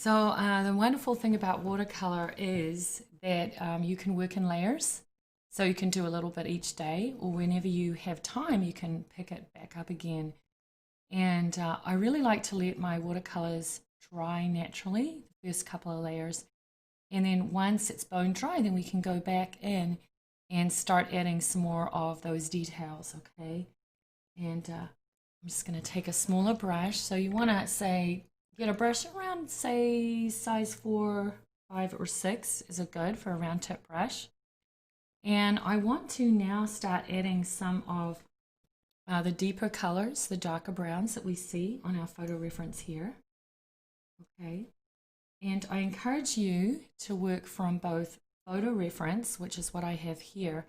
So the wonderful thing about watercolor is that you can work in layers. So you can do a little bit each day, or whenever you have time, you can pick it back up again. And I really like to let my watercolors dry naturally, the first couple of layers. And then once it's bone dry, then we can go back in and start adding some more of those details, okay? And I'm just going to take a smaller brush. So you want to say, get a brush around, say, size 4, 5, or 6 is a good for a round tip brush. And I want to now start adding some of the deeper colors, the darker browns that we see on our photo reference here. Okay. And I encourage you to work from both photo reference, which is what I have here,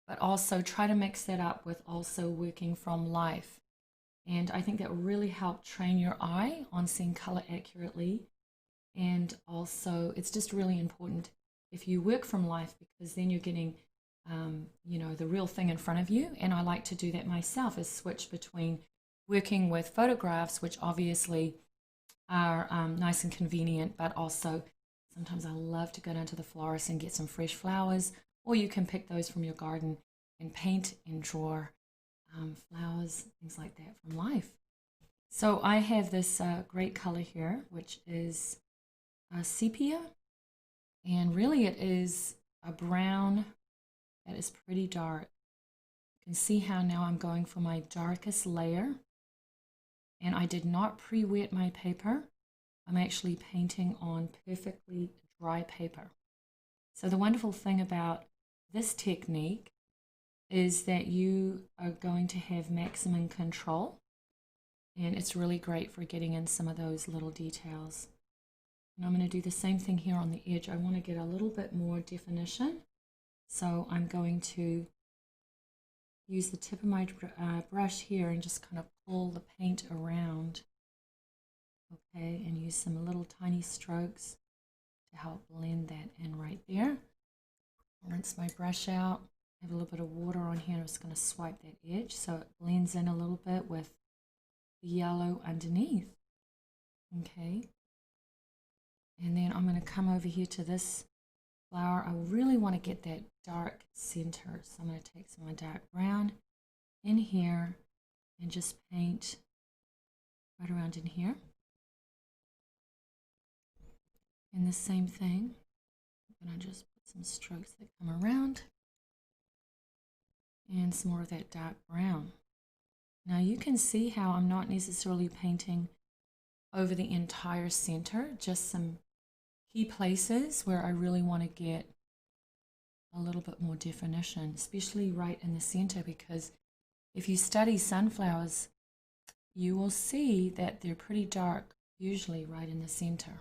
but also try to mix that up with also working from life. And I think that will really help train your eye on seeing color accurately. And also, it's just really important if you work from life, because then you're getting, you know, the real thing in front of you. And I like to do that myself, is switch between working with photographs, which obviously are nice and convenient, but also sometimes I love to go down to the florist and get some fresh flowers, or you can pick those from your garden and paint and draw flowers, things like that from life. So I have this great color here, which is sepia, and really it is a brown that is pretty dark. You can see how now I'm going for my darkest layer, and I did not pre-wet my paper. I'm actually painting on perfectly dry paper. So the wonderful thing about this technique is that you are going to have maximum control, and it's really great for getting in some of those little details. And I'm going to do the same thing here on the edge. I want to get a little bit more definition, so I'm going to use the tip of my brush here and just kind of pull the paint around, okay, and use some little tiny strokes to help blend that in right there. Rinse my brush out. I have a little bit of water on here. I'm just going to swipe that edge so it blends in a little bit with the yellow underneath. Okay. And then I'm going to come over here to this flower. I really want to get that dark center. So I'm going to take some of my dark brown in here and just paint right around in here. And the same thing. I'm going to just put some strokes that come around. And some more of that dark brown. Now you can see how I'm not necessarily painting over the entire center, just some key places where I really want to get a little bit more definition, especially right in the center, because if you study sunflowers, you will see that they're pretty dark, usually right in the center.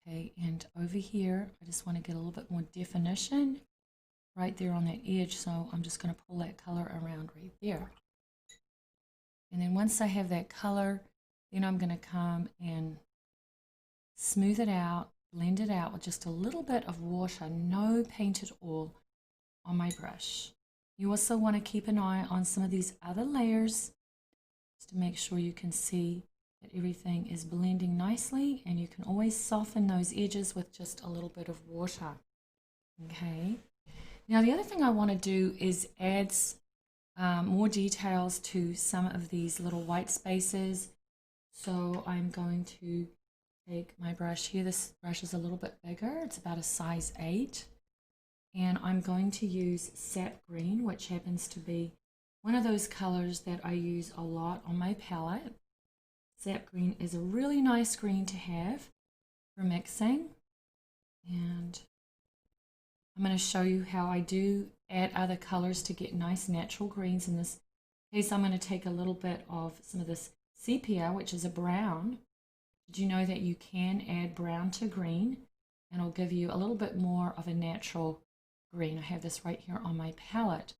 Okay, and over here, I just want to get a little bit more definition right there on that edge, so I'm just going to pull that color around right there. And then once I have that color, then I'm going to come and smooth it out, blend it out with just a little bit of water, no paint at all on my brush. You also want to keep an eye on some of these other layers just to make sure you can see that everything is blending nicely, and you can always soften those edges with just a little bit of water. Okay. Now the other thing I want to do is add more details to some of these little white spaces. So I'm going to take my brush here. This brush is a little bit bigger. It's about a size 8. And I'm going to use sap green, which happens to be one of those colors that I use a lot on my palette. Sap green is a really nice green to have for mixing. And I'm going to show you how I do add other colors to get nice natural greens. In this case, I'm going to take a little bit of some of this sepia, which is a brown. Did you know that you can add brown to green, and it'll give you a little bit more of a natural green? I have this right here on my palette.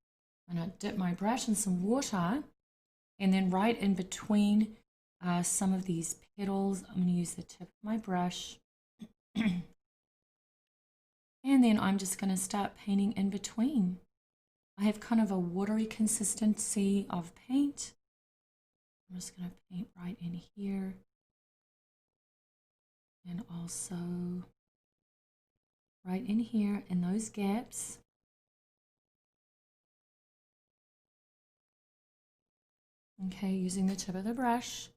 I'm going to dip my brush in some water, and then right in between some of these petals, I'm going to use the tip of my brush. And then I'm just going to start painting in between. I have kind of a watery consistency of paint. I'm just going to paint right in here And also right in here in those gaps. Okay, using the tip of the brush.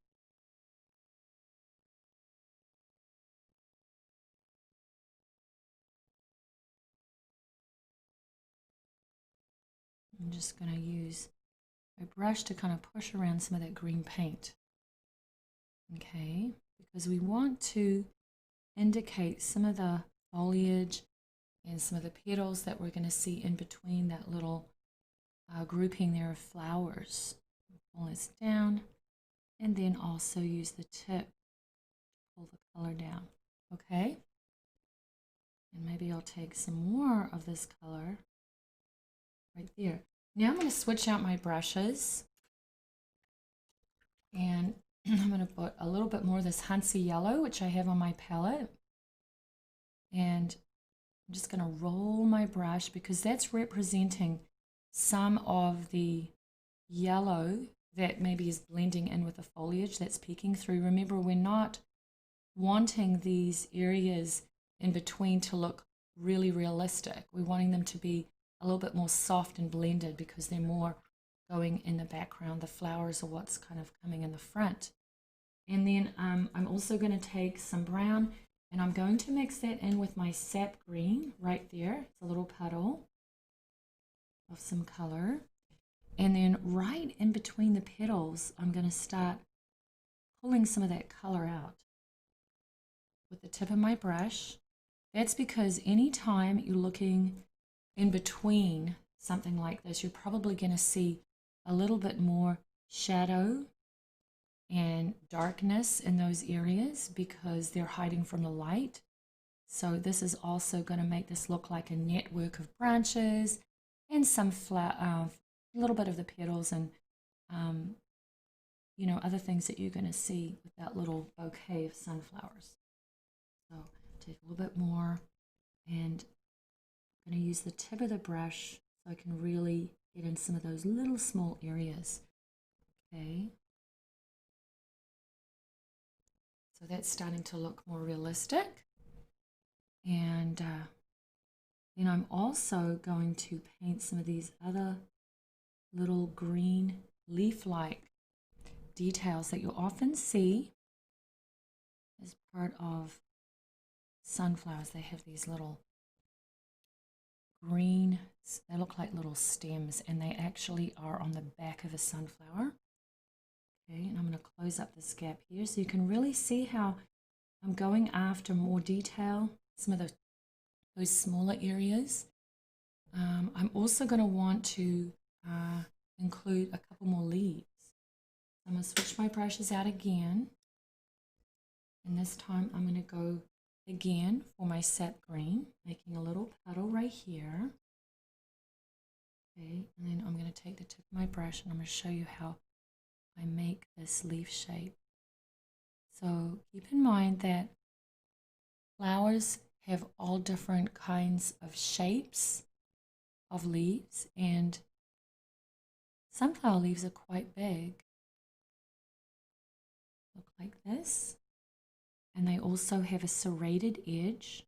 I'm just going to use a brush to kind of push around some of that green paint. Okay, because we want to indicate some of the foliage and some of the petals that we're going to see in between that little grouping there of flowers. Pull this down and then also use the tip to pull the color down. Okay, and maybe I'll take some more of this color right there. Now I'm going to switch out my brushes, and I'm going to put a little bit more of this Hansi yellow, which I have on my palette, and I'm just going to roll my brush because that's representing some of the yellow that maybe is blending in with the foliage that's peeking through. Remember, we're not wanting these areas in between to look really realistic. We're wanting them to be a little bit more soft and blended because they're more going in the background. The flowers are what's kind of coming in the front. And then I'm also going to take some brown and I'm going to mix that in with my sap green right there. It's a little puddle of some color. And then right in between the petals, I'm going to start pulling some of that color out with the tip of my brush. That's because anytime you're looking in between something like this, you're probably going to see a little bit more shadow and darkness in those areas because they're hiding from the light. So this is also going to make this look like a network of branches and some a little bit of the petals and you know, other things that you're going to see with that little bouquet of sunflowers. So take a little bit more, and I'm going to use the tip of the brush so I can really get in some of those little small areas. Okay. So that's starting to look more realistic. And then I'm also going to paint some of these other little green leaf-like details that you'll often see as part of sunflowers. They have these little green, they look like little stems, and they actually are on the back of a sunflower. Okay, and I'm going to close up this gap here so you can really see how I'm going after more detail, some of those smaller areas. I'm also going to want to include a couple more leaves. I'm going to switch my brushes out again, and this time I'm going to go again for my sap green, making a little puddle right here. Okay, and then I'm going to take the tip of my brush and I'm going to show you how I make this leaf shape. So keep in mind that flowers have all different kinds of shapes of leaves, and sunflower leaves are quite big. Look like this. And they also have a serrated edge.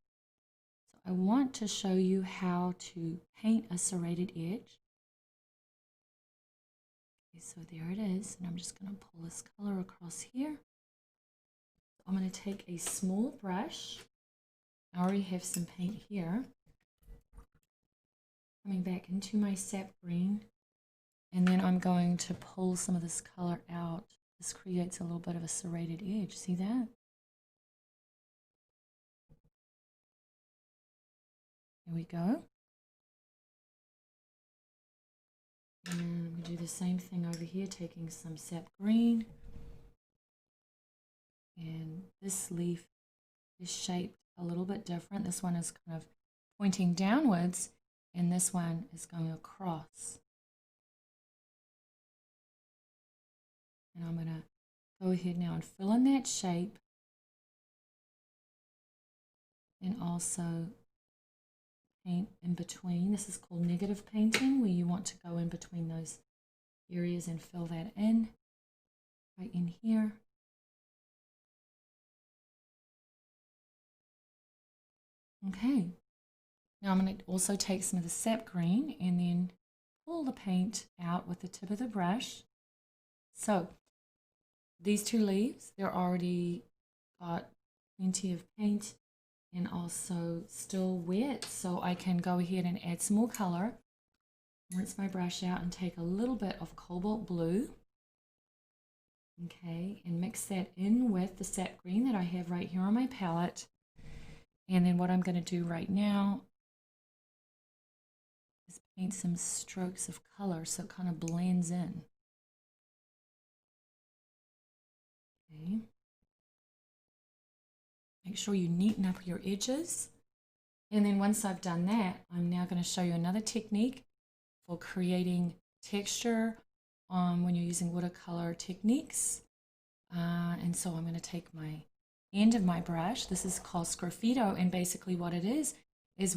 So I want to show you how to paint a serrated edge. Okay, so there it is, and I'm just going to pull this color across here. So I'm going to take a small brush. I already have some paint here. Coming back into my sap green, and then I'm going to pull some of this color out. This creates a little bit of a serrated edge. See that? There we go. And I'm going to do the same thing over here, taking some sap green. And this leaf is shaped a little bit different. This one is kind of pointing downwards, and this one is going across. And I'm going to go ahead now and fill in that shape, and also paint in between. This is called negative painting, where you want to go in between those areas and fill that in right in here. Okay, now I'm going to also take some of the sap green and then pull the paint out with the tip of the brush. So these two leaves, they're already got plenty of paint and also still wet, so I can go ahead and add some more color. Rinse my brush out and take a little bit of cobalt blue, okay, and mix that in with the sap green that I have right here on my palette. And then what I'm going to do right now is paint some strokes of color so it kind of blends in. Okay. Make sure you neaten up your edges. And then once I've done that, I'm now going to show you another technique for creating texture when you're using watercolor techniques. And so I'm going to take my end of my brush. This is called Scurfido, and basically what it is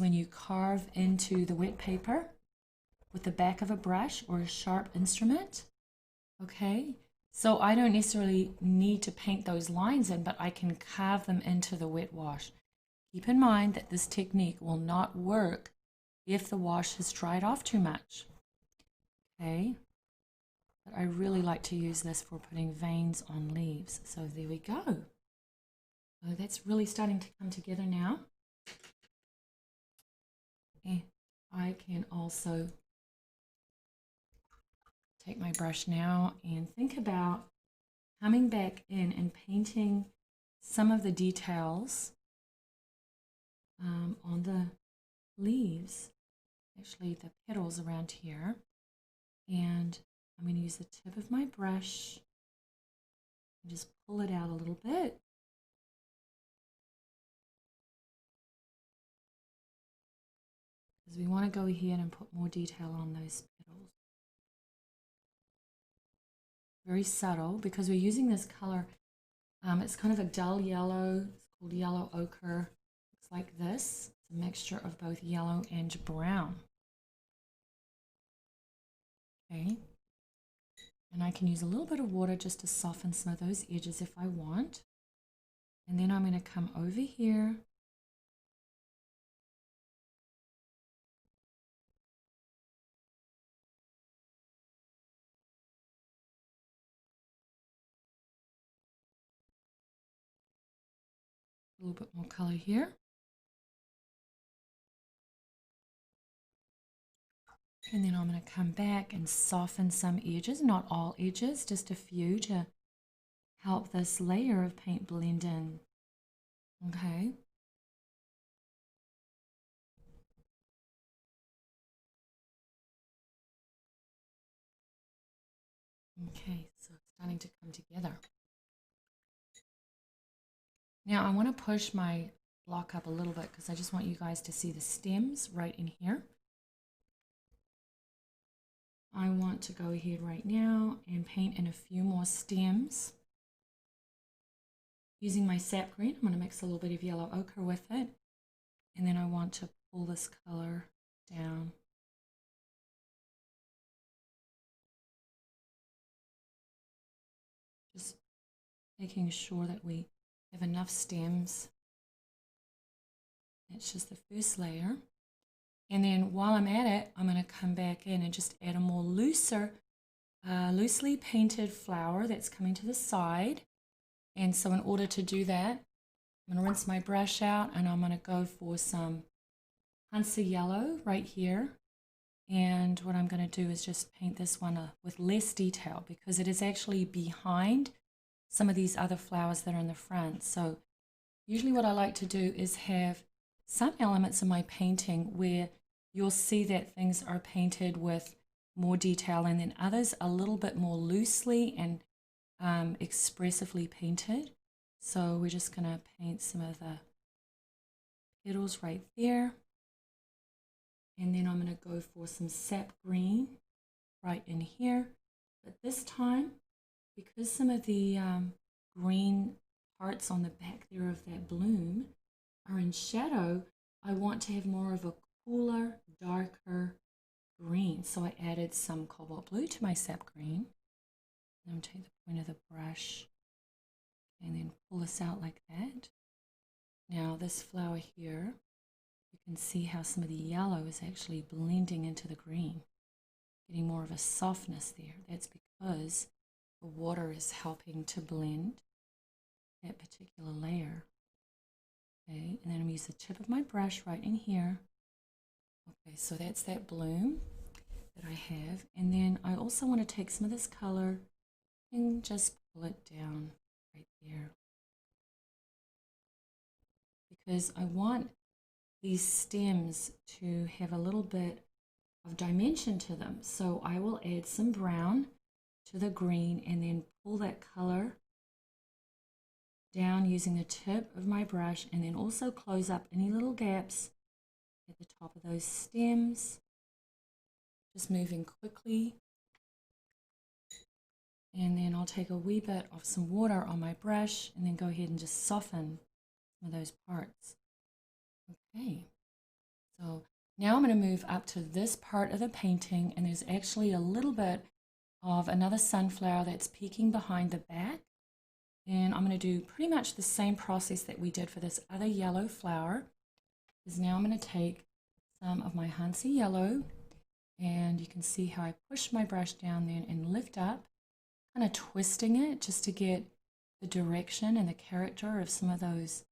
when you carve into the wet paper with the back of a brush or a sharp instrument. Okay, so I don't necessarily need to paint those lines in, but I can carve them into the wet wash. Keep in mind that this technique will not work if the wash has dried off too much. Okay, but I really like to use this for putting veins on leaves. So there we go. So that's really starting to come together now. And I can also take my brush now and think about coming back in and painting some of the details on the leaves, actually the petals around here. And I'm going to use the tip of my brush and just pull it out a little bit. Because we want to go ahead and put more detail on those petals. Very subtle, because we're using this color. It's kind of a dull yellow. It's called yellow ochre. Looks like this. It's a mixture of both yellow and brown. Okay. And I can use a little bit of water just to soften some of those edges if I want. And then I'm going to come over here. A little bit more color here. And then I'm going to come back and soften some edges, not all edges, just a few to help this layer of paint blend in. Okay. Okay, so it's starting to come together. Now I want to push my block up a little bit because I just want you guys to see the stems right in here. I want to go ahead right now and paint in a few more stems. Using my sap green, I'm going to mix a little bit of yellow ochre with it. And then I want to pull this color down. Just making sure that we have enough stems. That's just the first layer. And then while I'm at it, I'm going to come back in and just add a more loosely painted flower that's coming to the side. And so in order to do that, I'm going to rinse my brush out and I'm going to go for some Hansa yellow right here. And what I'm going to do is just paint this one with less detail because it is actually behind some of these other flowers that are in the front. So usually what I like to do is have some elements in my painting where you'll see that things are painted with more detail and then others a little bit more loosely and expressively painted. So we're just going to paint some of the petals right there. And then I'm going to go for some sap green right in here. But this time, because some of the green parts on the back there of that bloom are in shadow, I want to have more of a cooler, darker green. So I added some cobalt blue to my sap green. And I'm going to take the point of the brush and then pull this out like that. Now this flower here, can see how some of the yellow is actually blending into the green, getting more of a softness there. That's because the water is helping to blend that particular layer. Okay, and then I'm using the tip of my brush right in here. Okay, so that's that bloom that I have. And then I also want to take some of this color and just pull it down right there, because I want these stems to have a little bit of dimension to them. So I will add some brown to the green and then pull that color down using the tip of my brush, and then also close up any little gaps at the top of those stems, just moving quickly. And then I'll take a wee bit of some water on my brush and then go ahead and just soften some of those parts. Okay, so now I'm going to move up to this part of the painting, and there's actually a little bit of another sunflower that's peeking behind the back. And I'm going to do pretty much the same process that we did for this other yellow flower. Is now I'm going to take some of my Hansi yellow, and you can see how I push my brush down there and lift up, kind of twisting it just to get the direction and the character of some of those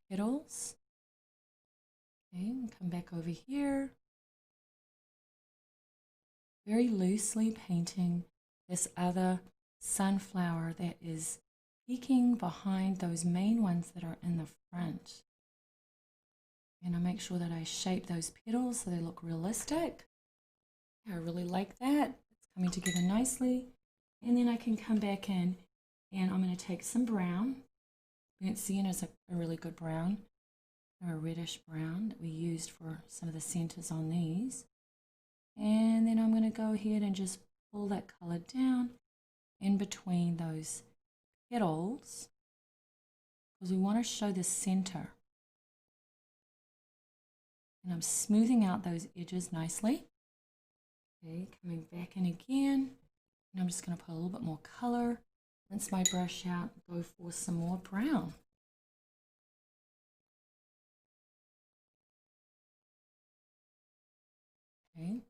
petals. Okay, and come back over here. Very loosely painting this other sunflower that is peeking behind those main ones that are in the front. And I make sure that I shape those petals so they look realistic. I really like that. It's coming together nicely. And then I can come back in and I'm going to take some brown. Burnt sienna is a really good brown, or a reddish brown that we used for some of the centers on these. And then I'm going to go ahead and just pull that color down in between those petals, because we want to show the center. And I'm smoothing out those edges nicely. Okay, coming back in again, and I'm just going to put a little bit more color, rinse my brush out, go for some more brown. Okay.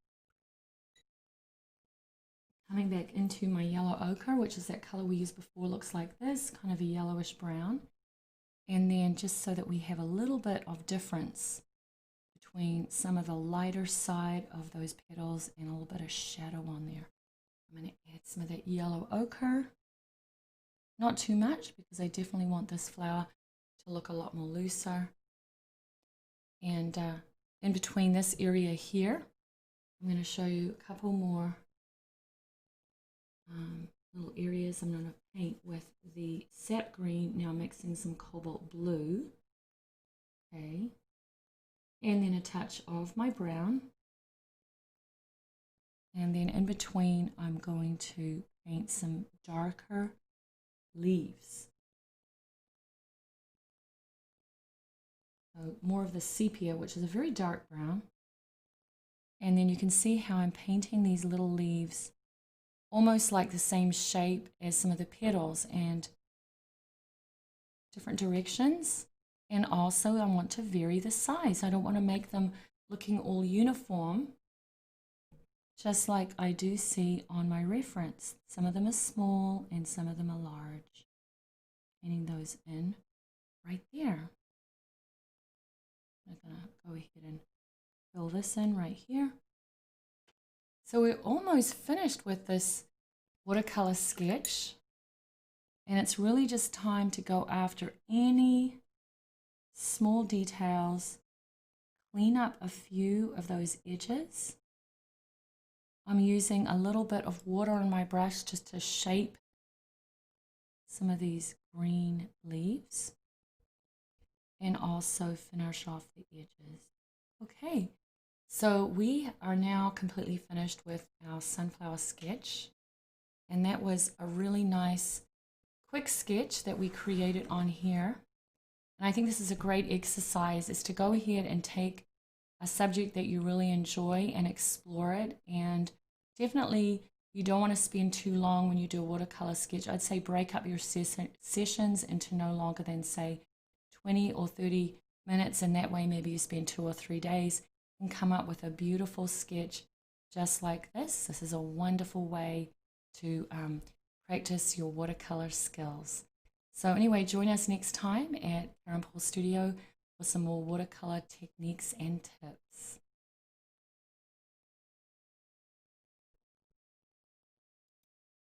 Coming back into my yellow ochre, which is that color we used before, looks like this, kind of a yellowish brown. And then just so that we have a little bit of difference between some of the lighter side of those petals and a little bit of shadow on there. I'm going to add some of that yellow ochre. Not too much, because I definitely want this flower to look a lot more looser. And in between this area here, I'm going to show you a couple more little areas. I'm going to paint with the sap green, now mixing some cobalt blue. Okay, and then a touch of my brown. And then in between, I'm going to paint some darker leaves. So more of the sepia, which is a very dark brown. And then you can see how I'm painting these little leaves almost like the same shape as some of the petals and different directions. And also I want to vary the size. I don't want to make them looking all uniform, just like I do see on my reference. Some of them are small and some of them are large. Painting those in right there. I'm going to go ahead and fill this in right here. So we're almost finished with this watercolor sketch, and it's really just time to go after any small details, clean up a few of those edges. I'm using a little bit of water on my brush just to shape some of these green leaves and also finish off the edges. Okay. So we are now completely finished with our sunflower sketch, and that was a really nice quick sketch that we created on here. And I think this is a great exercise, is to go ahead and take a subject that you really enjoy and explore it. And definitely you don't want to spend too long when you do a watercolor sketch. I'd say break up your sessions into no longer than, say, 20 or 30 minutes, and that way maybe you spend 2 or 3 days and come up with a beautiful sketch just like this. This is a wonderful way to practice your watercolor skills. So anyway, join us next time at Karen Paul Studio for some more watercolor techniques and tips.